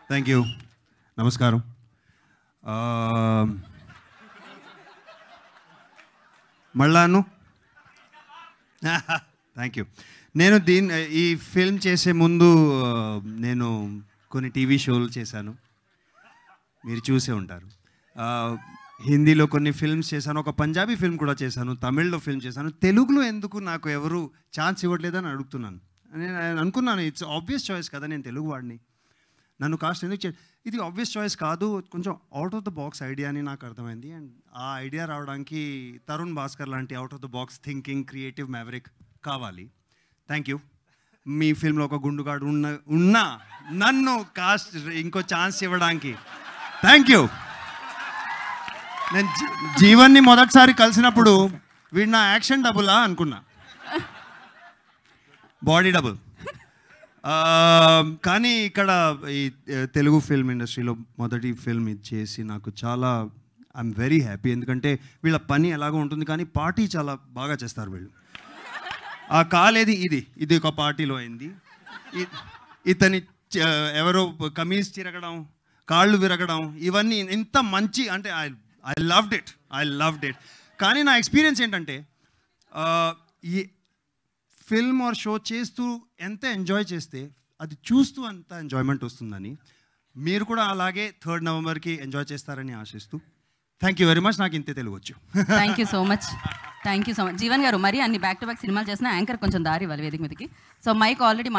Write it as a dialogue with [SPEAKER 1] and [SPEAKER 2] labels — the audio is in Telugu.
[SPEAKER 1] Thank you. నమస్కారం. మళ్ళాను థ్యాంక్ యూ. నేను ఈ ఫిల్మ్ చేసే ముందు నేను కొన్ని టీవీ షోలు చేశాను, మీరు చూసే ఉంటారు. హిందీలో కొన్ని ఫిల్మ్స్ చేశాను, ఒక పంజాబీ ఫిల్మ్ కూడా చేశాను, తమిళ్లో ఫిల్మ్ చేశాను. తెలుగులో ఎందుకు నాకు ఎవరు ఛాన్స్ ఇవ్వట్లేదని అడుగుతున్నాను. నేను అనుకున్నాను ఇట్స్ ఆబ్వియస్ చాయిస్ కదా, నేను తెలుగు వాడిని, నన్ను కాస్ట్ ఎందుకు ఇది ఆబ్వియస్ చాయిస్ కాదు, కొంచెం out of the box idea అని నాకు అర్థమైంది. అండ్ ఆ ఐడియా రావడానికి తరుణ్ భాస్కర్ లాంటి out of the box thinking creative maverick కావాలి. Thank you. మీ ఫిల్మ్లో ఒక గుండుగాడు ఉన్నా నన్ను కాస్ట్ ఇంకో ఛాన్స్ ఇవ్వడానికి థ్యాంక్ యూ. నేను జీవన్ని మొదటిసారి కలిసినప్పుడు వీడు నా యాక్షన్ డబులా అనుకున్నా, బాడీ డబుల్. కానీ ఇక్కడ ఈ తెలుగు ఫిల్మ్ ఇండస్ట్రీలో మొదటి ఫిల్మ్ ఇది చేసి నాకు చాలా ఐఎమ్ వెరీ హ్యాపీ. ఎందుకంటే వీళ్ళ పని ఎలాగో ఉంటుంది కానీ పార్టీ చాలా బాగా చేస్తారు వీళ్ళు. ఆ కాలేది ఇది ఒక పార్టీలో అయింది. ఇతని ఎవరో కమీజ్ చిరగడం, కాళ్ళు విరగడం, ఇవన్నీ ఇంత మంచి అంటే ఐ లవ్డ్ ఇట్. కానీ నా ఎక్స్పీరియన్స్ ఏంటంటే ఈ ఫిల్మ్ ఆర్ షో చేస్తూ ఎంత ఎంజాయ్ చేస్తే అది చూస్తూ అంత ఎంజాయ్మెంట్ వస్తుందని, మీరు కూడా అలాగే 3rd నవంబర్కి ఎంజాయ్ చేస్తారని ఆశిస్తూ థ్యాంక్ యూ వెరీ మచ్. నాకు ఇంతే తెలుగు వచ్చు.
[SPEAKER 2] Thank you so much. Jeevan గారు మరి అన్ని బ్యాక్ టు బ్యాక్ సినిమాలు చేసిన యాంకర్ కొంచెం దారి ఇవ్వాలి వేదిక మీదకి. So mic already